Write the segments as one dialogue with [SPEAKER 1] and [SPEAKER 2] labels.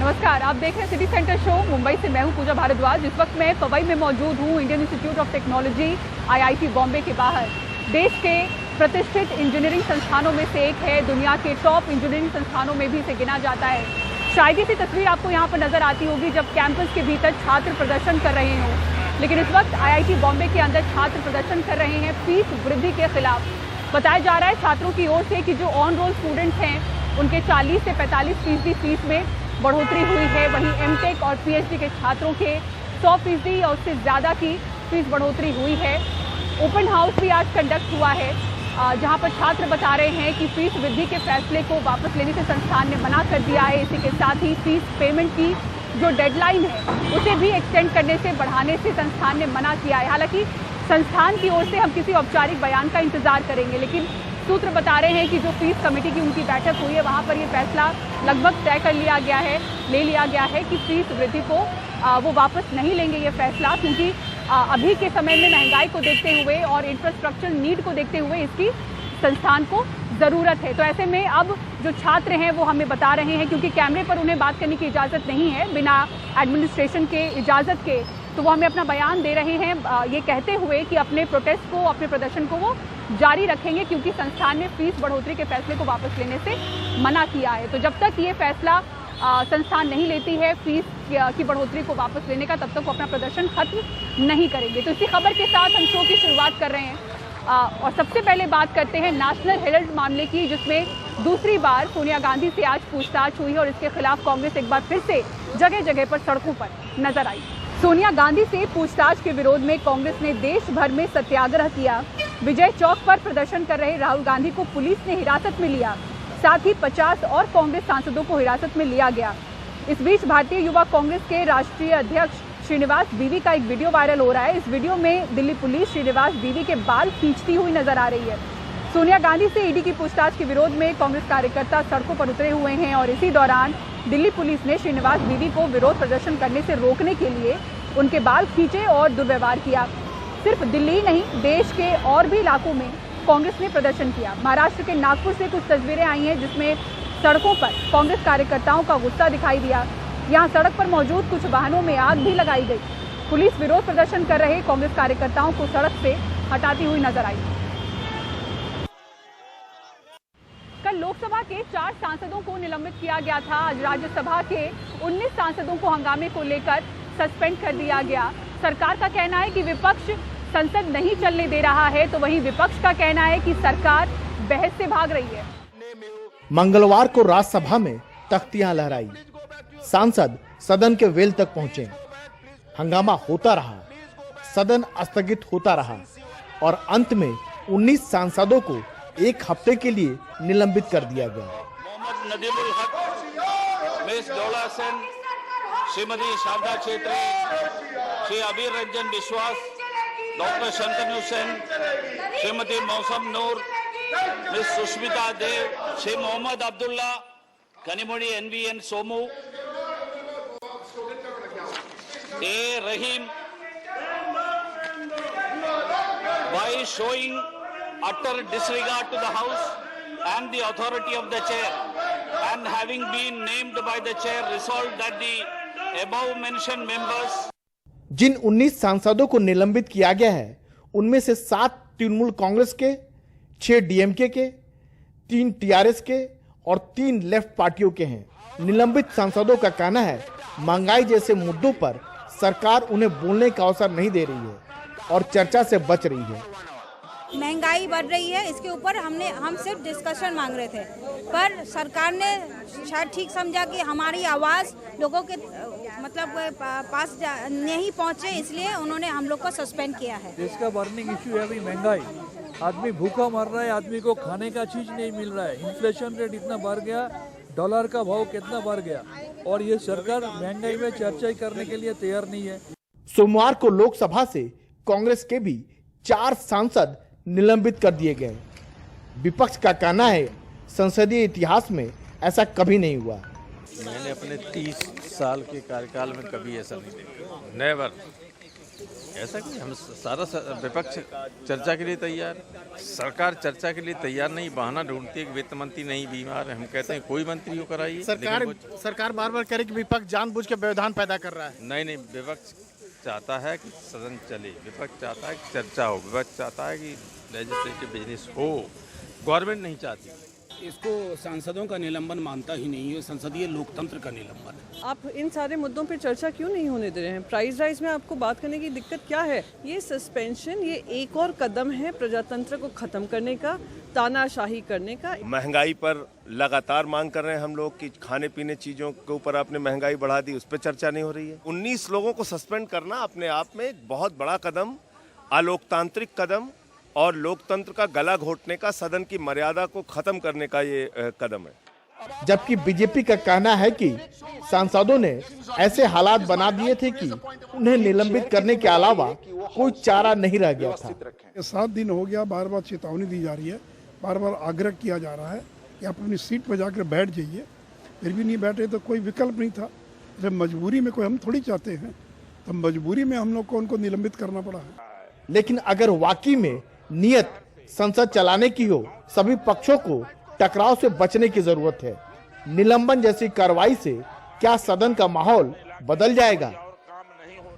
[SPEAKER 1] नमस्कार, आप देख रहे हैं सिटी सेंटर शो। मुंबई से मैं हूं पूजा भारद्वाज। इस वक्त मैं पवई में मौजूद हूं, Indian institute of technology IIT Bombay के बाहर। देश के प्रतिष्ठित इंजीनियरिंग संस्थानों में से एक है, दुनिया के टॉप इंजीनियरिंग संस्थानों में भी इसे गिना जाता है। शायद इसी तस्वीर आपको यहाँ पर नजर आती होगी जब कैंपस के भीतर छात्र प्रदर्शन कर रहे हों, लेकिन इस वक्त IIT बॉम्बे के अंदर छात्र प्रदर्शन कर रहे हैं फीस वृद्धि के खिलाफ। बताया जा रहा है छात्रों की ओर से कि जो ऑन रोल स्टूडेंट्स हैं उनके 40 से 45% फीस में बढ़ोतरी हुई है, वहीं MTech और PhD के छात्रों के 100% और उससे ज़्यादा की फीस बढ़ोतरी हुई है। ओपन हाउस भी आज कंडक्ट हुआ है, जहां पर छात्र बता रहे हैं कि फीस वृद्धि के फैसले को वापस लेने से संस्थान ने मना कर दिया है। इसी के साथ ही फीस पेमेंट की जो डेडलाइन है उसे भी एक्सटेंड करने से, बढ़ाने से संस्थान ने मना किया है। हालांकि संस्थान की ओर से हम किसी औपचारिक बयान का इंतजार करेंगे, लेकिन सूत्र बता रहे हैं कि जो फीस कमेटी की उनकी बैठक हुई है वहां पर ये फैसला लगभग तय कर लिया गया है, ले लिया गया है कि फीस वृद्धि को वो वापस नहीं लेंगे ये फैसला, क्योंकि अभी के समय में महंगाई को देखते हुए और इंफ्रास्ट्रक्चर नीड को देखते हुए इसकी संस्थान को ज़रूरत है। तो ऐसे में अब जो छात्र हैं वो हमें बता रहे हैं, क्योंकि कैमरे पर उन्हें बात करने की इजाज़त नहीं है बिना एडमिनिस्ट्रेशन के इजाज़त के, तो वो हमें अपना बयान दे रहे हैं ये कहते हुए कि अपने प्रोटेस्ट को, अपने प्रदर्शन को वो जारी रखेंगे, क्योंकि संस्थान ने फीस बढ़ोतरी के फैसले को वापस लेने से मना किया है। तो जब तक ये फैसला संस्थान नहीं लेती है फीस की बढ़ोतरी को वापस लेने का, तब तक वो अपना प्रदर्शन खत्म नहीं करेंगे। तो इसी खबर के साथ हम शो की शुरुआत कर रहे हैं और सबसे पहले बात करते हैं नेशनल हेराल्ड मामले की, जिसमें दूसरी बार सोनिया गांधी से आज पूछताछ हुई और इसके खिलाफ कांग्रेस एक बार फिर से जगह जगह पर सड़कों पर नजर आई। सोनिया गांधी से पूछताछ के विरोध में कांग्रेस ने देश भर में सत्याग्रह किया। विजय चौक पर प्रदर्शन कर रहे राहुल गांधी को पुलिस ने हिरासत में लिया, साथ ही 50 और कांग्रेस सांसदों को हिरासत में लिया गया। इस बीच भारतीय युवा कांग्रेस के राष्ट्रीय अध्यक्ष श्रीनिवास बीवी का एक वीडियो वायरल हो रहा है। इस वीडियो में दिल्ली पुलिस श्रीनिवास बीवी के बाल खींचती हुई नजर आ रही है। सोनिया गांधी से ED की पूछताछ के विरोध में कांग्रेस कार्यकर्ता सड़कों पर उतरे हुए हैं और इसी दौरान दिल्ली पुलिस ने श्रीनिवास बीवी को विरोध प्रदर्शन करने से रोकने के लिए उनके बाल खींचे और दुर्व्यवहार किया। सिर्फ दिल्ली ही नहीं, देश के और भी इलाकों में कांग्रेस ने प्रदर्शन किया। महाराष्ट्र के नागपुर से कुछ तस्वीरें आई हैं जिसमें सड़कों पर कांग्रेस कार्यकर्ताओं का गुस्सा दिखाई दिया। यहां सड़क पर मौजूद कुछ वाहनों में आग भी लगाई गई। पुलिस विरोध प्रदर्शन कर रहे कांग्रेस कार्यकर्ताओं को सड़क से हटाती हुई नजर आई। कल लोकसभा के 4 सांसदों को निलंबित किया गया था। आज राज्यसभा के 19 सांसदों को हंगामे को लेकर सस्पेंड कर दिया गया। सरकार का कहना है कि विपक्ष संसद नहीं चलने दे रहा है, तो वहीं विपक्ष का कहना है कि सरकार बहस से भाग रही है।
[SPEAKER 2] मंगलवार को राज्यसभा में तख्तियां लहराई, सांसद सदन के वेल तक पहुंचे, हंगामा होता रहा, सदन स्थगित होता रहा और अंत में 19 सांसदों को 1 हफ्ते के लिए निलंबित कर दिया गया।
[SPEAKER 3] मोहम्मद नदीमुल हक, मिस डोला सेन, श्रीमती शारदा छेत्री, श्री अबीर रंजन विश्वास, doctor Shantanu Sen, Shrimati Mausam Noor, miss Sushmita Dev, Shri Mohammad Abdullah, Kanimozhi NVN सोमू, A Rahim, by showing utter disregard to the House and the authority of the chair, and having been named by the chair, resolved that the above mentioned members।
[SPEAKER 2] जिन 19 सांसदों को निलंबित किया गया है उनमें से 7 तृणमूल कांग्रेस के, 6 DMK के, 3 TRS के और 3 लेफ्ट पार्टियों के हैं। निलंबित सांसदों का कहना है महंगाई जैसे मुद्दों पर सरकार उन्हें बोलने का अवसर नहीं दे रही है और चर्चा से बच रही है।
[SPEAKER 4] महंगाई बढ़ रही है, इसके ऊपर हम सिर्फ डिस्कशन मांग रहे थे, पर सरकार ने शायद ठीक समझा कि हमारी आवाज़ लोगों के पास नहीं पहुंचे, इसलिए उन्होंने हम लोग को सस्पेंड किया है।
[SPEAKER 5] इसका बर्निंग इश्यू है अभी महंगाई। आदमी भूखा मर रहा है, आदमी को खाने का चीज नहीं मिल रहा है, इन्फ्लेशन रेट इतना बढ़ गया, डॉलर का भाव कितना बढ़ गया और ये सरकार महंगाई में चर्चा करने के लिए तैयार नहीं है।
[SPEAKER 2] सोमवार को लोकसभा से कांग्रेस के भी 4 सांसद निलंबित कर दिए गए। विपक्ष का कहना है संसदीय इतिहास में ऐसा कभी नहीं हुआ।
[SPEAKER 6] मैंने अपने 30 साल के कार्यकाल में कभी ऐसा नहीं देखा। नेवर
[SPEAKER 3] ऐसा कि हम सारा विपक्ष चर्चा के लिए तैयार, सरकार चर्चा के लिए तैयार नहीं, बहाना ढूंढती है कि वित्त मंत्री नहीं बीमार है। हम कहते हैं कोई मंत्री हो कराइए।
[SPEAKER 2] सरकार बार बार कह रही कि विपक्ष जानबूझ के व्यवधान पैदा कर रहा है।
[SPEAKER 3] नहीं, विपक्ष चाहता है कि सदन चले, विपक्ष चाहता है कि चर्चा हो, विपक्ष चाहता है कि लेजिस्लेटिव बिजनेस हो, गवर्नमेंट नहीं चाहती।
[SPEAKER 6] इसको सांसदों का निलंबन मानता ही नहीं है, संसदीय लोकतंत्र का निलंबन है।
[SPEAKER 7] आप इन सारे मुद्दों पर चर्चा क्यों नहीं होने दे रहे हैं? प्राइस राइज में आपको बात करने की दिक्कत क्या है? ये सस्पेंशन ये एक और कदम है प्रजातंत्र को खत्म करने का, तानाशाही करने का।
[SPEAKER 8] महंगाई पर लगातार मांग कर रहे हैं हम लोग कि खाने पीने चीजों के ऊपर आपने महंगाई बढ़ा दी, उस पर चर्चा नहीं हो रही है। 19 लोगों को सस्पेंड करना अपने आप में एक बहुत बड़ा कदम, अलोकतांत्रिक कदम और लोकतंत्र का गला घोटने का, सदन की मर्यादा को खत्म करने का ये कदम है।
[SPEAKER 2] जबकि बीजेपी का कहना है कि सांसदों ने ऐसे हालात बना दिए थे कि उन्हें निलंबित करने के अलावा कोई चारा नहीं रह गया था।
[SPEAKER 9] 7 दिन हो गया, बार बार चेतावनी दी जा रही है, बार बार आग्रह किया जा रहा है कि आप अपनी सीट पर जाकर बैठ जाइए, फिर भी नहीं बैठे तो कोई विकल्प नहीं था। जब मजबूरी में कोई हम थोड़ी चाहते हैं, तो मजबूरी में हम लोग को उनको निलंबित करना पड़ा है।
[SPEAKER 2] लेकिन अगर वाकई में नियत संसद चलाने की हो, सभी पक्षों को टकराव से बचने की जरूरत है। निलंबन जैसी कार्रवाई से क्या सदन का माहौल बदल जाएगा?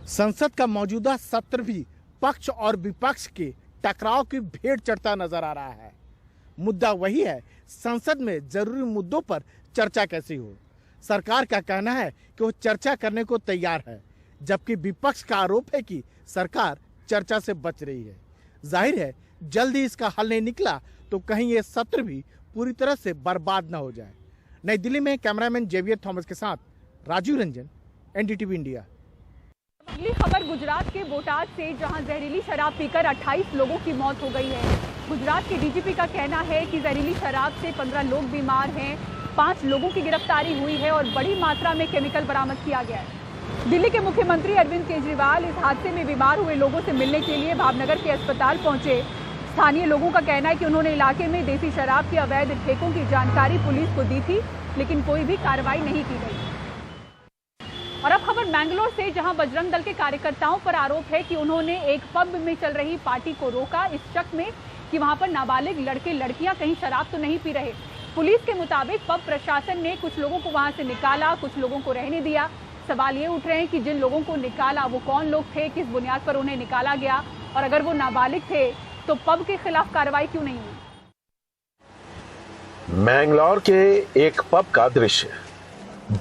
[SPEAKER 2] संसद का मौजूदा सत्र भी पक्ष और विपक्ष के टकराव की भेंट चढ़ता नजर आ रहा है। मुद्दा वही है, संसद में जरूरी मुद्दों पर चर्चा कैसी हो। सरकार का कहना है कि वो चर्चा करने को तैयार है, जबकि विपक्ष का आरोप है कि सरकार चर्चा से बच रही है। जाहिर है जल्द ही इसका हल नहीं निकला तो कहीं ये सत्र भी पूरी तरह से बर्बाद न हो जाए। नई दिल्ली में कैमरामैन जेवियर थॉमस के साथ राजीव रंजन, एनडीटीवी इंडिया।
[SPEAKER 1] अगली खबर गुजरात के बोटाद से, जहां जहरीली शराब पीकर 28 लोगों की मौत हो गई है। गुजरात के डीजीपी का कहना है कि जहरीली शराब से 15 लोग बीमार हैं, 5 लोगों की गिरफ्तारी हुई है और बड़ी मात्रा में केमिकल बरामद किया गया है। दिल्ली के मुख्यमंत्री अरविंद केजरीवाल इस हादसे में बीमार हुए लोगों से मिलने के लिए भावनगर के अस्पताल पहुंचे। स्थानीय लोगों का कहना है कि उन्होंने इलाके में देसी शराब के अवैध ठेकों की जानकारी पुलिस को दी थी, लेकिन कोई भी कार्रवाई नहीं की गई। और अब खबर मैंगलोर से, जहां बजरंग दल के कार्यकर्ताओं पर आरोप है कि उन्होंने एक पब में चल रही पार्टी को रोका, इस शक में कि वहां पर नाबालिग लड़के लड़कियां कहीं शराब तो नहीं पी रहे। पुलिस के मुताबिक पब प्रशासन ने कुछ लोगों को वहां से निकाला, कुछ लोगों को रहने दिया। सवाल ये उठ रहे हैं कि जिन लोगों को निकाला वो कौन लोग थे, किस बुनियाद पर उन्हें निकाला गया, और अगर वो नाबालिग थे तो पब के खिलाफ कार्रवाई क्यों नहीं हुई?
[SPEAKER 10] मैंगलोर के एक पब का दृश्य।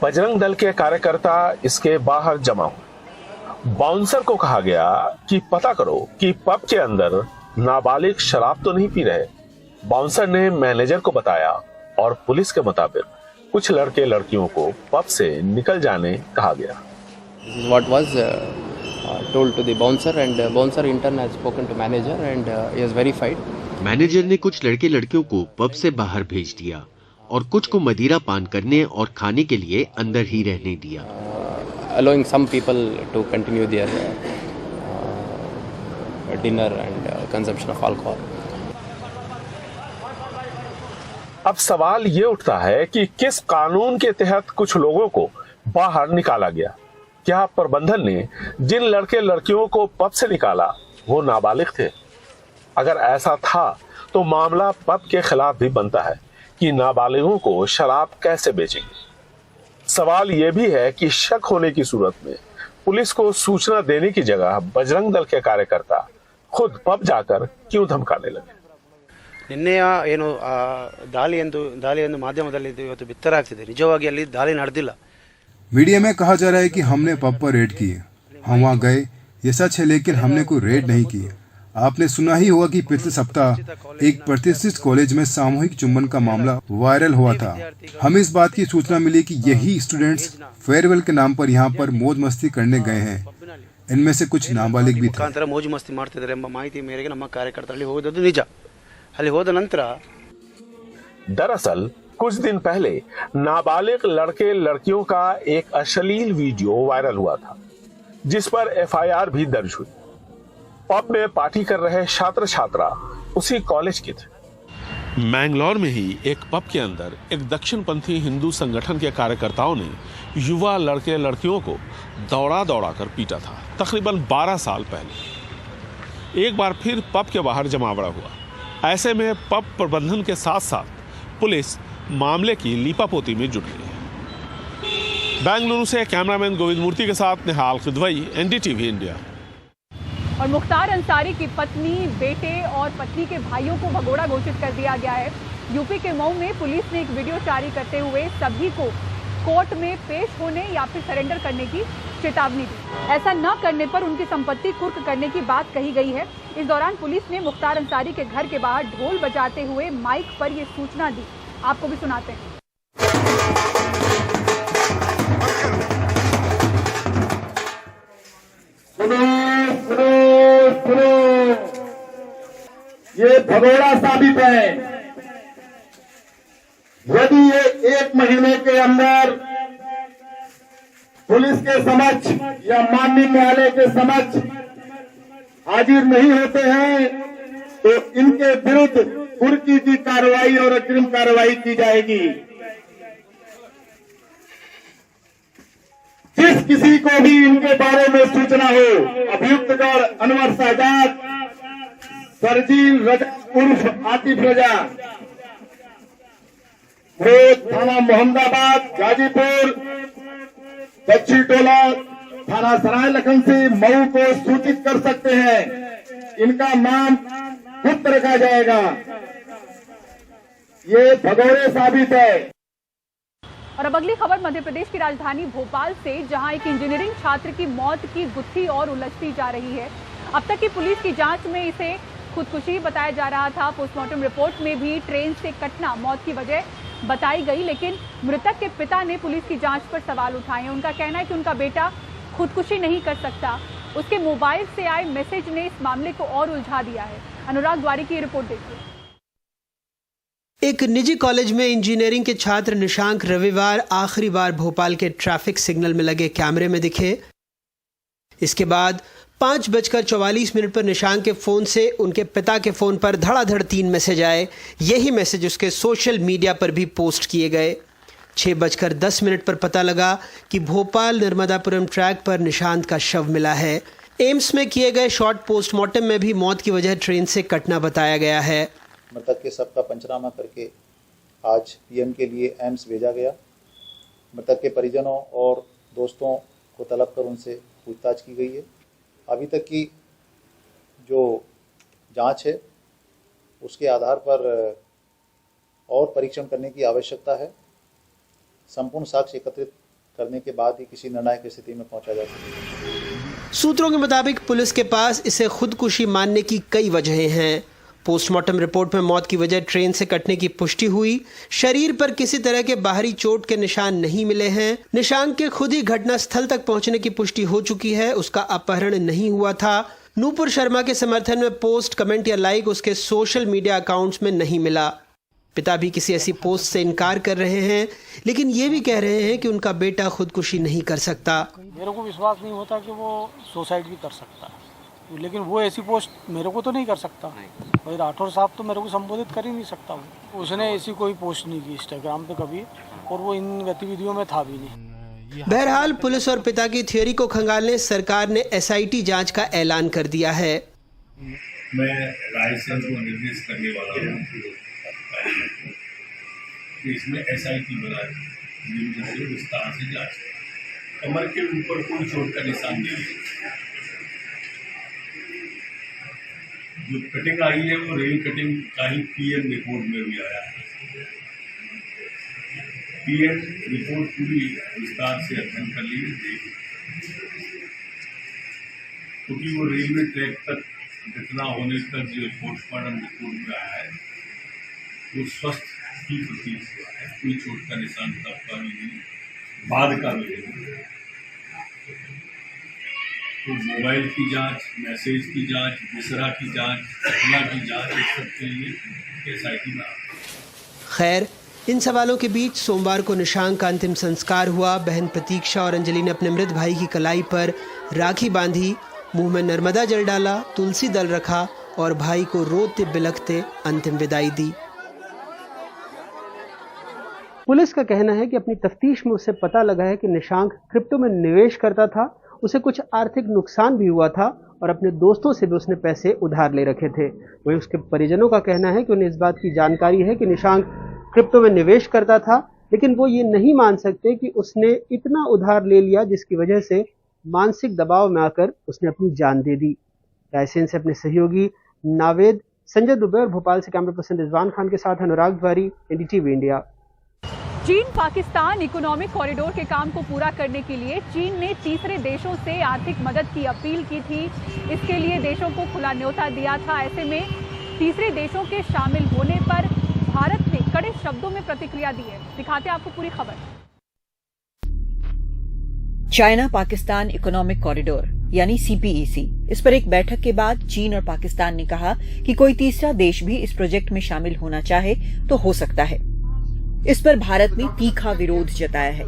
[SPEAKER 10] बजरंग दल के कार्यकर्ता इसके बाहर जमा हुए। बाउंसर को कहा गया कि पता करो कि पब के अंदर नाबालिग शराब तो नहीं पी रहे। बाउंसर ने मैनेजर को बताया और पुलिस के मुताबिक कुछ लड़के लड़कियों को पब से निकल जाने कहा गया।
[SPEAKER 11] This is what was told to the bouncer, and bouncer in turn has spoken to manager and he has verified.
[SPEAKER 12] Manager ने कुछ लड़के लड़कियों को पब से बाहर भेज दिया और कुछ को मदिरा पान करने और खाने के लिए अंदर ही रहने दिया।
[SPEAKER 11] Allowing some people to continue their dinner and consumption of alcohol.
[SPEAKER 10] अब सवाल ये उठता है कि किस कानून के तहत कुछ लोगों को बाहर निकाला गया। क्या प्रबंधन ने जिन लड़के लड़कियों को पब से निकाला वो नाबालिग थे? अगर ऐसा था तो मामला पब के खिलाफ भी बनता है कि नाबालिगों को शराब कैसे बेचेंगे। सवाल यह भी है कि शक होने की सूरत में पुलिस को सूचना देने की जगह बजरंग दल के कार्यकर्ता खुद पब जाकर क्यों धमकाने लगे।
[SPEAKER 6] ನಿನ್ನೆಯ ಏನು ದಾಳಿ ಎಂದು ಮಾಧ್ಯಮದಲ್ಲಿ ಇವತ್ತು ಬಿತ್ತರಾಗ್ತಿದೆ, ನಿಜವಾಗಿ ಅಲ್ಲಿ ದಾಳಿ ನಡೆದಿಲ್ಲ।
[SPEAKER 13] मीडिया में कहा जा रहा है कि हमने पब पर रेड की, हम वहाँ गए, ये सच है, लेकिन हमने कोई रेड नहीं की। आपने सुना ही होगा कि पिछले सप्ताह एक प्रतिष्ठित कॉलेज में सामूहिक चुंबन का मामला वायरल हुआ था। हमें इस बात की सूचना मिली कि यही स्टूडेंट्स फेयरवेल के नाम पर यहाँ पर मौज मस्ती करने गए हैं। इनमें से कुछ नाबालिग भी थे।
[SPEAKER 6] मौज मस्ती ಮಾಡ್ತಿದ್ದಾರೆ ಎಂಬ ಮಾಹಿತಿ ಮೇರೆಗೆ ನಮ್ಮ ಕಾರ್ಯಕರ್ತರಲ್ಲಿ ಹೋದದ್ದು ನಿಜ। ಅಲ್ಲಿ ಹೋದ ನಂತರ
[SPEAKER 10] दरअसल कुछ दिन पहले नाबालिग लड़के लड़कियों का एक अश्लील वीडियो वायरल हुआ था, जिस पर एफआईआर भी दर्ज हुई। पब में पार्टी कर रहे छात्र छात्रा उसी कॉलेज के थे।
[SPEAKER 14] मैंगलोर में ही एक पब के अंदर एक दक्षिणपंथी हिंदू संगठन के कार्यकर्ताओं ने युवा लड़के लड़कियों को दौड़ा दौड़ा कर पीटा था। तकरीबन 12 साल पहले एक बार फिर पब के बाहर जमावड़ा हुआ। ऐसे में पब प्रबंधन के साथ साथ पुलिस मामले की लीपापोती में जुट गई है। बेंगलुरु से कैमरामैन गोविंद मूर्ति के साथ निहाल किदवई, एनडीटीवी इंडिया।
[SPEAKER 1] और मुख्तार अंसारी की पत्नी, बेटे और पत्नी के भाइयों को भगोड़ा घोषित कर दिया गया है। यूपी के मऊ में पुलिस ने एक वीडियो जारी करते हुए सभी को कोर्ट में पेश होने या फिर सरेंडर करने की चेतावनी दी। ऐसा न करने पर उनकी संपत्ति कुर्क करने की बात कही गई है। इस दौरान पुलिस ने मुख्तार अंसारी के घर के बाहर ढोल बजाते हुए माइक पर ये सूचना दी। आपको भी सुनाते हैं।
[SPEAKER 15] ये भगोड़ा साबित है। यदि ये 1 महीने के अंदर पुलिस के समक्ष या माननीय न्यायालय के समक्ष हाजिर नहीं होते हैं तो इनके विरुद्ध कुर्की की कार्रवाई और अग्रिम कार्रवाई की जाएगी। जिस किसी को भी इनके बारे में सूचना हो, अभियुक्तगढ़ अनवर साजाद, सरजील रजा उर्फ आतिफ रजा, थाना मोहम्मदाबाद, गाजीपुर, दक्षिण टोला, थाना सराय लखन से मऊ को सूचित कर सकते हैं। इनका नाम गुप्त रखा जाएगा। ये भगोड़े साबित है।
[SPEAKER 1] और अब अगली खबर मध्य प्रदेश की राजधानी भोपाल से, जहां एक इंजीनियरिंग छात्र की मौत की गुत्थी और उलझती जा रही है। अब तक की पुलिस की जांच में इसे खुदकुशी बताया जा रहा था। पोस्टमार्टम रिपोर्ट में भी ट्रेन से कटना मौत की वजह बताई गई, लेकिन मृतक के पिता ने पुलिस की जांच पर सवाल उठाए हैं। उनका कहना है कि उनका बेटा खुदकुशी नहीं कर सकता। उसके मोबाइल से आए मैसेज ने इस मामले को और उलझा दिया है। अनुराग द्वारी की रिपोर्ट देखिए।
[SPEAKER 16] एक निजी कॉलेज में इंजीनियरिंग के छात्र निशांक रविवार आखिरी बार भोपाल के ट्रैफिक सिग्नल में लगे कैमरे में दिखे। इसके बाद 5:44 पर निशांक के फोन से उनके पिता के फोन पर धड़ाधड़ 3 मैसेज आए। यही मैसेज उसके सोशल मीडिया पर भी पोस्ट किए गए। 6:10 पर पता लगा कि भोपाल नर्मदापुरम ट्रैक पर निशांत का शव मिला है। एम्स में किए गए शॉर्ट पोस्टमार्टम में भी मौत की वजह ट्रेन से कटना बताया गया है।
[SPEAKER 17] मृतक के शव का पंचनामा करके आज पीएम के लिए एम्स भेजा गया। मृतक के परिजनों और दोस्तों को तलब कर उनसे पूछताछ की गई है। अभी तक की जो जांच है उसके आधार पर और परीक्षण करने की आवश्यकता है। संपूर्ण साक्ष्य एकत्रित करने के बाद ही किसी निर्णायक स्थिति में पहुंचा जा सकेगा।
[SPEAKER 16] सूत्रों के मुताबिक पुलिस के पास इसे खुदकुशी मानने की कई वजहें हैं। पोस्टमार्टम रिपोर्ट में मौत की वजह ट्रेन से कटने की पुष्टि हुई। शरीर पर किसी तरह के बाहरी चोट के निशान नहीं मिले हैं। निशांक के खुद ही घटना स्थल तक पहुंचने की पुष्टि हो चुकी है। उसका अपहरण नहीं हुआ था। नूपुर शर्मा के समर्थन में पोस्ट, कमेंट या लाइक उसके सोशल मीडिया अकाउंट्स में नहीं मिला। पिता भी किसी ऐसी पोस्ट से इनकार कर रहे हैं, लेकिन ये भी कह रहे हैं कि उनका बेटा खुदकुशी नहीं कर सकता।
[SPEAKER 18] मेरे को विश्वास नहीं होता कि वो सुसाइड भी कर सकता है, लेकिन वो ऐसी पोस्ट मेरे को तो नहीं कर सकता। भाई राठौर साहब तो मेरे को संबोधित कर ही नहीं सकता। उसने ऐसी कोई पोस्ट नहीं की इंस्टाग्राम पे कभी, और वो इन गतिविधियों में था भी नहीं।
[SPEAKER 16] बहरहाल पुलिस और पिता की थ्योरी को खंगालने सरकार ने SIT जांच का ऐलान कर दिया है।
[SPEAKER 19] मैं लाइसेंस को निर्देश करने वाला हूँ कि इसमें SIT बना से विस्तार से जांच। कमर के ऊपर कोई चोट का निशान नहीं है। जो कटिंग आई है वो रेल कटिंग का ही PM रिपोर्ट में भी आया है। PM रिपोर्ट पूरी विस्तार से अध्ययन कर ली है, क्योंकि वो रेलवे ट्रैक तक घटना होने तक जो पोस्टमार्टम रिपोर्ट में आया है वो स्वस्थ ही प्रतीत हुआ है। कोई चोट का निशान तब का भी नहीं, बाद का भी नहीं। तो मोबाइल की जांच, मैसेज की जांच, विसरा की जांच, घटना की जांच, इस सब के लिए SIT में।
[SPEAKER 16] खैर, इन सवालों के बीच सोमवार को निशांक का अंतिम संस्कार हुआ। बहन प्रतीक्षा और अंजलि ने अपने मृत भाई की कलाई पर राखी बांधी, मुंह में नर्मदा जल डाला, तुलसी दल रखा और भाई को रोते बिलखते अंतिम विदाई दी। पुलिस का कहना है कि अपनी तफ्तीश में उससे पता लगा है कि निशांक क्रिप्टो में निवेश करता था, उसे कुछ आर्थिक नुकसान भी हुआ था और अपने दोस्तों से भी उसने पैसे उधार ले रखे थे। वहीं उसके परिजनों का कहना है कि उन्हें इस बात की जानकारी है कि निशांक क्रिप्टो में निवेश करता था, लेकिन वो ये नहीं मान सकते कि उसने इतना उधार ले लिया जिसकी वजह से मानसिक दबाव में आकर उसने अपनी जान दे दी। रायसेन से अपने सहयोगी नावेद, संजय दुबे और भोपाल से कैमरा पर्सन रिजवान खान के साथ अनुराग द्वारी, एनडीटीवी इंडिया।
[SPEAKER 1] चीन पाकिस्तान इकोनॉमिक कॉरिडोर के काम को पूरा करने के लिए चीन ने तीसरे देशों से आर्थिक मदद की अपील की थी। इसके लिए देशों को खुला न्योता दिया था। ऐसे में तीसरे देशों के शामिल होने पर भारत ने कड़े शब्दों में प्रतिक्रिया दी है। दिखाते हैं आपको पूरी खबर।
[SPEAKER 20] चाइना पाकिस्तान इकोनॉमिक कॉरिडोर यानी CPEC, इस पर एक बैठक के बाद चीन और पाकिस्तान ने कहा कि कोई तीसरा देश भी इस प्रोजेक्ट में शामिल होना चाहे तो हो सकता है। इस पर भारत ने तीखा विरोध जताया है।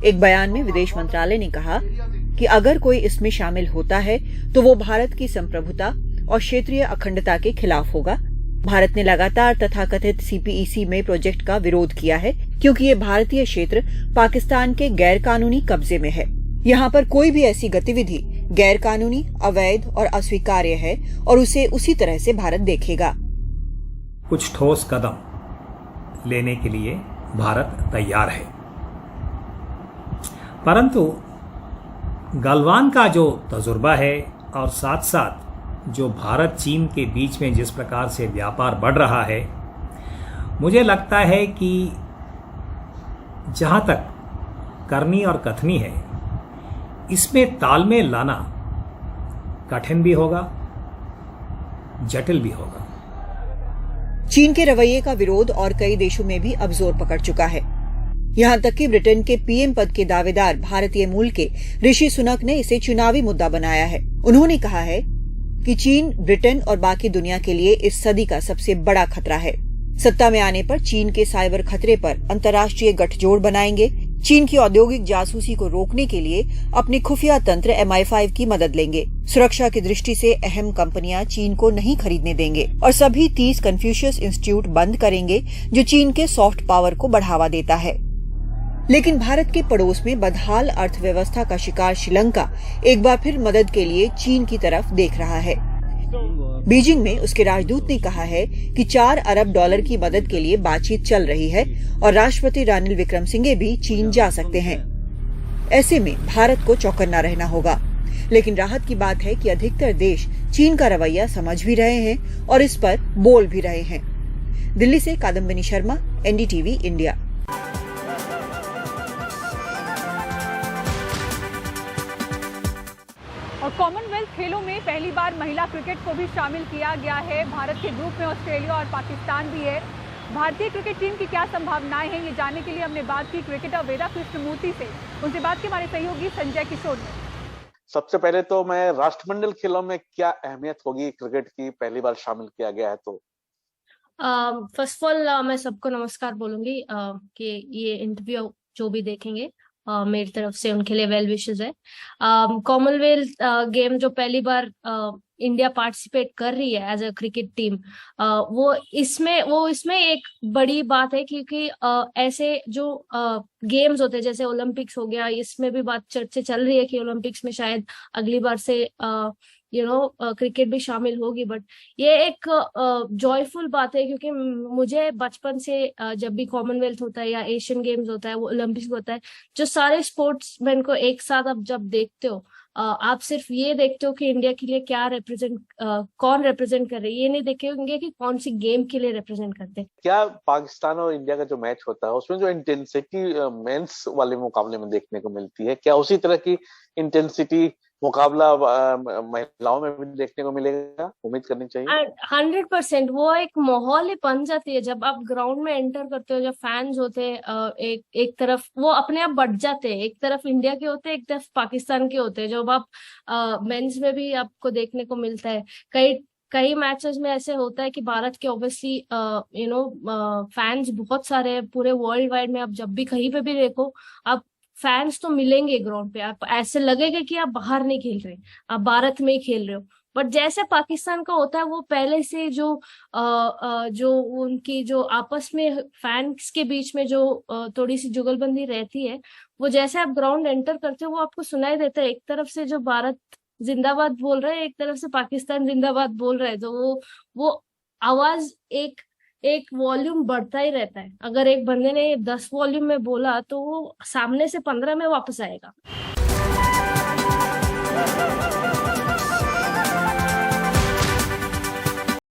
[SPEAKER 20] एक बयान में विदेश मंत्रालय ने कहा कि अगर कोई इसमें शामिल होता है तो वो भारत की संप्रभुता और क्षेत्रीय अखंडता के खिलाफ होगा। भारत ने लगातार तथाकथित CPEC में प्रोजेक्ट का विरोध किया है क्योंकि ये भारतीय क्षेत्र पाकिस्तान के गैर कानूनी कब्जे में है। यहाँ पर कोई भी ऐसी गतिविधि गैर कानूनी, अवैध और अस्वीकार्य है और उसे उसी तरह से भारत देखेगा।
[SPEAKER 21] कुछ ठोस कदम लेने के लिए भारत तैयार है, परंतु गलवान का जो तजुर्बा है और साथ साथ जो भारत चीन के बीच में जिस प्रकार से व्यापार बढ़ रहा है, मुझे लगता है कि जहां तक करनी और कथनी है, इसमें तालमेल लाना कठिन भी होगा, जटिल भी होगा।
[SPEAKER 20] चीन के रवैये का विरोध और कई देशों में भी अब जोर पकड़ चुका है। यहां तक कि ब्रिटेन के PM पद के दावेदार भारतीय मूल के ऋषि सुनक ने इसे चुनावी मुद्दा बनाया है। उन्होंने कहा है कि चीन ब्रिटेन और बाकी दुनिया के लिए इस सदी का सबसे बड़ा खतरा है। सत्ता में आने पर चीन के साइबर खतरे पर अंतर्राष्ट्रीय गठजोड़ बनाएंगे। चीन की औद्योगिक जासूसी को रोकने के लिए अपने खुफिया तंत्र MI5 की मदद लेंगे। सुरक्षा की दृष्टि से अहम कंपनियां चीन को नहीं खरीदने देंगे और सभी 30 कन्फ्यूशियस इंस्टीट्यूट बंद करेंगे जो चीन के सॉफ्ट पावर को बढ़ावा देता है। लेकिन भारत के पड़ोस में बदहाल अर्थव्यवस्था का शिकार श्रीलंका एक बार फिर मदद के लिए चीन की तरफ देख रहा है। बीजिंग में उसके राजदूत ने कहा है कि $4 अरब की मदद के लिए बातचीत चल रही है और राष्ट्रपति रानिल विक्रमसिंघे भी चीन जा सकते हैं। ऐसे में भारत को चौकन्ना रहना होगा। लेकिन राहत की बात है कि अधिकतर देश चीन का रवैया समझ भी रहे हैं और इस पर बोल भी रहे हैं। दिल्ली से कादम्बिनी शर्मा, NDTV इंडिया।
[SPEAKER 1] और कॉमनवेल्थ खेलों में पहली बार महिला क्रिकेट को भी शामिल किया गया है। भारत के ग्रुप में ऑस्ट्रेलिया और पाकिस्तान भी है। भारतीय क्रिकेट टीम की क्या संभावनाएं हैं, ये जानने के लिए हमने बात की क्रिकेटर वेदा कृष्णमूर्ति से। उनसे बात की हमारे सहयोगी संजय किशोर ने।
[SPEAKER 22] सबसे पहले तो मैं राष्ट्रमंडल खेलों में क्या अहमियत होगी क्रिकेट की पहली बार शामिल किया गया है तो?
[SPEAKER 23] फर्स्ट ऑफ ऑल मैं सबको नमस्कार बोलूंगी कि ये इंटरव्यू जो भी देखेंगे मेरी तरफ से उनके लिए वेल विशेस है। कॉमनवेल्थ गेम जो पहली बार इंडिया पार्टिसिपेट कर रही है एज अ क्रिकेट टीम, वो इसमें एक बड़ी बात है क्योंकि ऐसे जो गेम्स होते हैं जैसे ओलंपिक्स हो गया, इसमें भी बात चर्चा चल रही है कि ओलंपिक्स में शायद अगली बार से क्रिकेट भी शामिल होगी। बट ये एक जॉयफुल बात है क्योंकि मुझे बचपन से जब भी कॉमनवेल्थ होता है या एशियन गेम्स होता है, वो ओलंपिक्स होता है, जो सारे स्पोर्ट्समैन को एक साथ आप जब देखते हो, आप सिर्फ ये देखते हो कि इंडिया के लिए क्या कौन रिप्रेजेंट कर रही है, ये नहीं देखे होंगे कि कौन सी गेम के लिए रिप्रेजेंट करते हैं।
[SPEAKER 22] क्या पाकिस्तान और इंडिया का जो मैच होता है उसमें जो इंटेंसिटी मेंस वाले मुकाबले में देखने को मिलती है, क्या उसी तरह की इंटेंसिटी मुकाबला महिलाओं में भी देखने को मिलेगा? उम्मीद करनी चाहिए।
[SPEAKER 23] 100% वो एक माहौल ही बन जाती है जब आप ग्राउंड में एंटर करते हो। जब फैंस होते हैं एक तरफ वो अपने आप बढ़ जाते हैं, एक तरफ इंडिया के होते हैं, एक तरफ पाकिस्तान के होते हैं। जब आप मेंस में भी आपको देखने को मिलता है, कई मैचेस में ऐसे होता है कि भारत के ऑब्वियसली फैंस बहुत सारे हैं पूरे वर्ल्ड वाइड में। आप जब भी कहीं पे भी देखो, आप फैंस तो मिलेंगे ग्राउंड पे, आप ऐसे लगेगा कि आप बाहर नहीं खेल रहे, आप भारत में ही खेल रहे हो। बट जैसे पाकिस्तान का होता है वो पहले से जो उनकी जो आपस में फैंस के बीच में जो थोड़ी सी जुगलबंदी रहती है, वो जैसे आप ग्राउंड एंटर करते हो वो आपको सुनाई देता है। एक तरफ से जो भारत जिंदाबाद बोल रहे हैं, एक तरफ से पाकिस्तान जिंदाबाद बोल रहे हैं, तो वो आवाज एक वॉल्यूम बढ़ता ही रहता है। अगर एक बंदे ने 10 वॉल्यूम में बोला तो वो सामने से 15 में वापस आएगा।